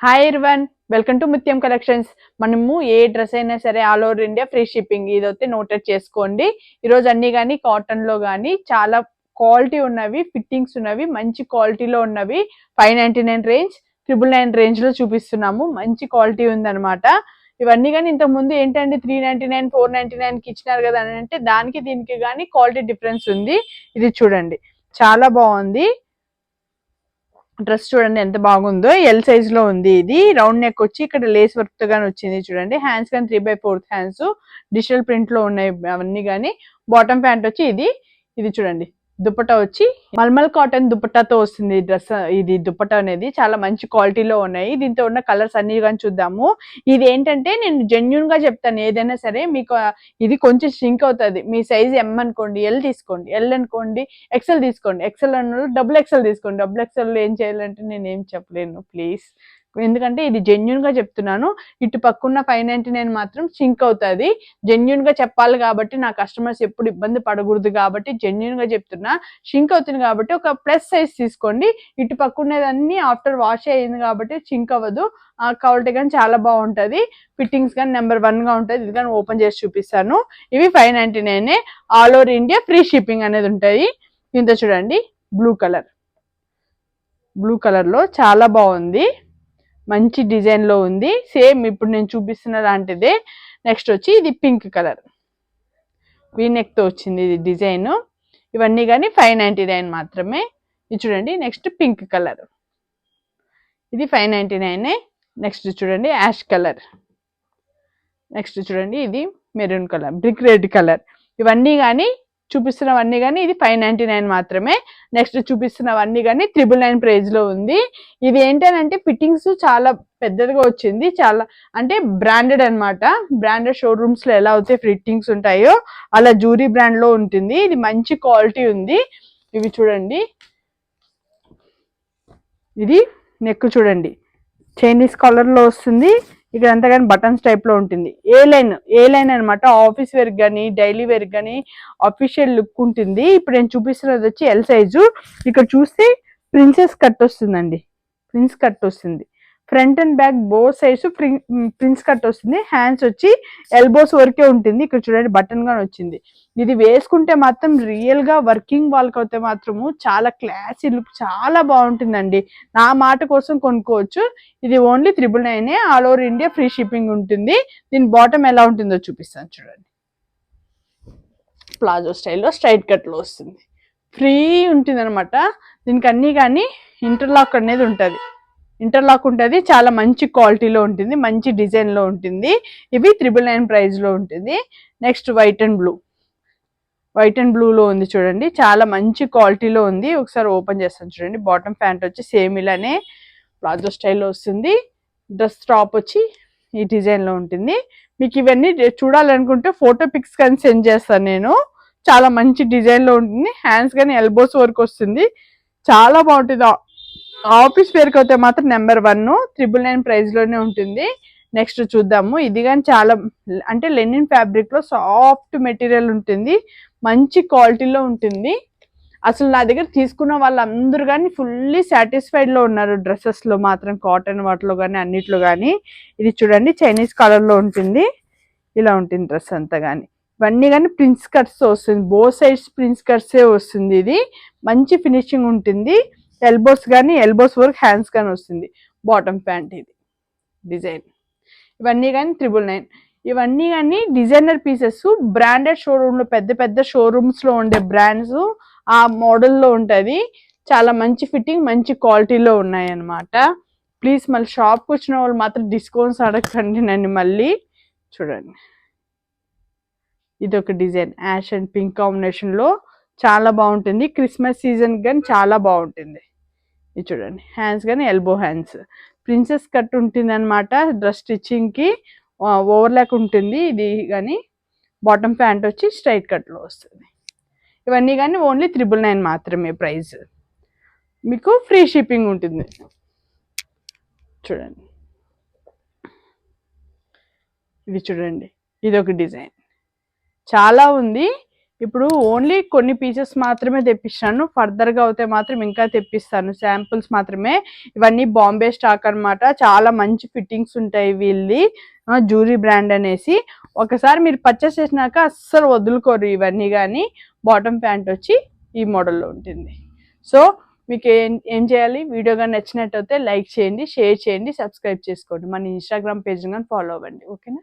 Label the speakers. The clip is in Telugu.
Speaker 1: హాయ్ ఎవ్రీవన్, వెల్కమ్ టు ముత్యం కలెక్షన్స్. మనము ఏ డ్రెస్ అయినా సరే all over India free shipping, ఇదైతే నోటెడ్ చేసుకోండి. ఈరోజు అన్ని కానీ కాటన్లో కానీ చాలా క్వాలిటీ ఉన్నవి, ఫిట్టింగ్స్ ఉన్నవి, మంచి క్వాలిటీలో ఉన్నవి 599 రేంజ్, 999 రేంజ్లో చూపిస్తున్నాము. మంచి క్వాలిటీ ఉందన్నమాట. ఇవన్నీ కానీ ఇంతకుముందు ఏంటంటే 399 499కి ఇచ్చినారు కదా అని అంటే దానికి దీనికి కానీ క్వాలిటీ డిఫరెన్స్ ఉంది. ఇది చూడండి, చాలా బాగుంది. డ్రెస్ చూడండి ఎంత బాగుందో. ఎల్ సైజ్ లో ఉంది. ఇది రౌండ్ నెక్ వచ్చి ఇక్కడ లేస్ వర్క్ తో గానీ వచ్చింది చూడండి. హ్యాండ్స్ కానీ 3/4 హ్యాండ్స్ డిజిటల్ ప్రింట్ లో ఉన్నాయి అవన్నీ కానీ. బాటమ్ ప్యాంట్ వచ్చి ఇది ఇది చూడండి. దుపట్టా వచ్చి మల్మల్ కాటన్ దుపట్టాతో వస్తుంది డ్రెస్. ఇది దుపట్టా అనేది చాలా మంచి క్వాలిటీలో ఉన్నాయి. దీంతో ఉన్న కలర్స్ అన్ని కానీ చూద్దాము. ఇది ఏంటంటే నేను జెన్యున్ గా చెప్తాను, ఏదైనా సరే మీకు ఇది కొంచెం షింక్ అవుతుంది. మీ సైజ్ ఎం అనుకోండి, ఎల్ తీసుకోండి, ఎల్ అనుకోండి ఎక్సెల్ తీసుకోండి, ఎక్సెల్ అన్న డబుల్ ఎక్సెల్ తీసుకోండి. డబుల్ ఎక్సెల్ ఏం చేయాలంటే నేను ఏం చెప్పలేను ప్లీజ్, ఎందుకంటే ఇది జెన్యున్ గా చెప్తున్నాను. ఇటు పక్కన్న 599 మాత్రం సింక్ అవుతుంది. జెన్యున్ గా చెప్పాలి కాబట్టి నా కస్టమర్స్ ఎప్పుడు ఇబ్బంది పడకూడదు కాబట్టి జెన్యున్ గా చెప్తున్నా. సింక్ అవుతుంది కాబట్టి ఒక ప్లస్ సైజ్ తీసుకోండి. ఇటు పక్కన్నదన్నీ ఆఫ్టర్ వాష్ అయ్యింది కాబట్టి సింక్ అవ్వదు. ఆ క్వాలిటీ కానీ చాలా బాగుంటది. ఫిట్టింగ్స్ కానీ నెంబర్ 1 గా ఉంటుంది. ఇది కానీ ఓపెన్ చేసి చూపిస్తాను. ఇవి 599 all over India free shipping అనేది ఉంటాయి. దీంతో చూడండి బ్లూ కలర్ లో చాలా బాగుంది. మంచి డిజైన్ లో ఉంది. సేమ్ ఇప్పుడు నేను చూపిస్తున్న లాంటిదే. నెక్స్ట్ వచ్చి ఇది పింక్ కలర్ వీనెక్ తో వచ్చింది ఇది డిజైన్. ఇవన్నీ కానీ 599 మాత్రమే. ఇది చూడండి. నెక్స్ట్ పింక్ కలర్, ఇది 599. నెక్స్ట్ చూడండి యాష్ కలర్. నెక్స్ట్ చూడండి ఇది maroon colour, brick red colour. ఇవన్నీ కానీ చూపిస్తున్నవన్నీ కానీ ఇది 599 మాత్రమే. నెక్స్ట్ చూపిస్తున్నవన్నీ కానీ 999 ప్రైజ్ లో ఉంది. ఇది ఏంటంటే ఫిట్టింగ్స్ చాలా పెద్దదిగా వచ్చింది. చాలా అంటే బ్రాండెడ్ అనమాట. బ్రాండెడ్ షోరూమ్స్ లో ఎలా అయితే ఫిట్టింగ్స్ ఉంటాయో అలా జూరీ బ్రాండ్ లో ఉంటుంది. ఇది మంచి క్వాలిటీ ఉంది. ఇవి చూడండి. ఇది నెక్ చూడండి, చైనీస్ కలర్ లో వస్తుంది. ఇక్కడ అంతా కానీ బటన్స్ టైప్ లో ఉంటుంది. ఏ లైన్ అనమాట. ఆఫీస్ వేర్ కానీ డైలీ వేర్ కానీ అఫీషియల్ లుక్ ఉంటుంది. ఇప్పుడు నేను చూపిస్తున్నది వచ్చి ఎల్ సైజు. ఇక్కడ చూస్తే ప్రిన్సెస్ కట్ వస్తుందండి. ప్రిన్స్ కట్ వస్తుంది. Front and back both sides prince cut వస్తుంది. హ్యాండ్స్ వచ్చి ఎల్బోస్ వరకే ఉంటుంది. ఇక్కడ చూడండి బటన్ గాని వచ్చింది. ఇది వేసుకుంటే మాత్రం రియల్ గా వర్కింగ్ వాళ్ళకి అయితే మాత్రము చాలా క్లాసీ లుక్, చాలా బాగుంటుందండి. నా మాట కోసం కొనుక్కోవచ్చు. ఇది only 999 all over India free shipping ఉంటుంది. దీని బాటమ్ ఎలా ఉంటుందో చూపిస్తాను చూడండి. ప్లాజో స్టైల్లో స్ట్రైట్ కట్ లో వస్తుంది. ఫ్రీ ఉంటుంది అనమాట. దీనికి అన్ని కానీ ఇంటర్లాక్ అనేది ఉంటుంది. ఇంటర్లాక్ ఉంటుంది. చాలా మంచి క్వాలిటీలో ఉంటుంది. మంచి డిజైన్ లో ఉంటుంది. ఇవి 999 ప్రైజ్ లో ఉంటుంది. నెక్స్ట్ వైట్ అండ్ బ్లూ లో ఉంది చూడండి. చాలా మంచి క్వాలిటీలో ఉంది. ఒకసారి ఓపెన్ చేస్తాను చూడండి. బాటమ్ ప్యాంట్ వచ్చి సేమ్ ఇలానే ప్లాజో స్టైల్లో వస్తుంది. డ్రెస్ టాప్ వచ్చి ఈ డిజైన్ లో ఉంటుంది. మీకు ఇవన్నీ చూడాలనుకుంటే ఫోటో పిక్స్ కానీ సెండ్ చేస్తాను నేను. చాలా మంచి డిజైన్ లో ఉంటుంది. హ్యాండ్స్ కానీ ఎల్బోస్ వరకు వస్తుంది. చాలా బాగుంటుంది. ఆఫీస్ వేర్కి అయితే మాత్రం నెంబర్ 1 999 ప్రైజ్ లోనే ఉంటుంది. నెక్స్ట్ చూద్దాము. ఇది కానీ చాలా అంటే లెనిన్ ఫ్యాబ్రిక్ లో సాఫ్ట్ మెటీరియల్ ఉంటుంది. మంచి క్వాలిటీలో ఉంటుంది. అసలు నా దగ్గర తీసుకున్న వాళ్ళందరూ కానీ ఫుల్లీ సాటిస్ఫైడ్ లో ఉన్నారు. డ్రెస్సెస్ లో మాత్రం కాటన్ వాటిలో కానీ అన్నిట్లో కానీ. ఇది చూడండి చైనీస్ కలర్ లో ఉంటుంది. ఇలా ఉంటుంది డ్రెస్ అంతా కానీ. ఇవన్నీ కానీ ప్రిన్స్ కట్స్ వస్తుంది. బోత్ సైడ్స్ ప్రిన్స్ కట్సే వస్తుంది. ఇది మంచి ఫినిషింగ్ ఉంటుంది. ఎల్బోస్ వరకు హ్యాండ్స్ కానీ వస్తుంది. బాటమ్ ప్యాంట్ ఇది డిజైన్. ఇవన్నీ కానీ 999. ఇవన్నీ కానీ డిజైనర్ పీసెస్. బ్రాండెడ్ షోరూమ్ లో పెద్ద పెద్ద షోరూమ్స్ లో ఉండే బ్రాండ్స్ ఆ మోడల్లో ఉంటుంది. చాలా మంచి ఫిట్టింగ్, మంచి క్వాలిటీలో ఉన్నాయి అన్నమాట. ప్లీజ్ మళ్ళీ షాప్కి వచ్చిన వాళ్ళు మాత్రం డిస్కౌంట్స్ అడగండి నన్ను. మళ్ళీ చూడండి, ఇది ఒక design ash and pink combination లో చాలా బాగుంటుంది. క్రిస్మస్ సీజన్ కానీ చాలా బాగుంటుంది. ఇది చూడండి. హ్యాండ్స్ కానీ ఎల్బో హ్యాండ్స్. ప్రిన్సెస్ కట్ ఉంటుంది అనమాట. డ్రెస్ స్టిచ్చింగ్ కి ఓవర్లాక్ ఉంటుంది. ఇది కానీ బాటమ్ ప్యాంట్ వచ్చి స్ట్రైట్ కట్ లో వస్తుంది. ఇవన్నీ కానీ ఓన్లీ 999 మాత్రమే ప్రైస్. మీకు ఫ్రీ షిప్పింగ్ ఉంటుంది. చూడండి, ఇది చూడండి. ఇది ఒక డిజైన్ చాలా ఉంది. ఇప్పుడు ఓన్లీ కొన్ని పీసెస్ మాత్రమే తెప్పించాను, ఫర్దర్గా అయితే మాత్రం ఇంకా తెప్పిస్తాను, శాంపుల్స్ మాత్రమే. ఇవన్నీ బాంబే స్టాక్ అన్నమాట, చాలా మంచి ఫిట్టింగ్స్ ఉంటాయి వీళ్ళది, జూరీ బ్రాండ్ అనేసి. ఒకసారి మీరు పర్చేస్ చేసినాక అస్సలు వదులుకోరు ఇవన్నీ. కానీ బాటమ్ ప్యాంట్ వచ్చి ఈ మోడల్లో ఉంటుంది. సో మీకు ఏం చేయాలి, వీడియో కానీ నచ్చినట్టయితే లైక్ చేయండి, షేర్ చేయండి, సబ్స్క్రైబ్ చేసుకోండి, మన ఇన్స్టాగ్రామ్ పేజ్ కానీ ఫాలో అవ్వండి. ఓకేనా.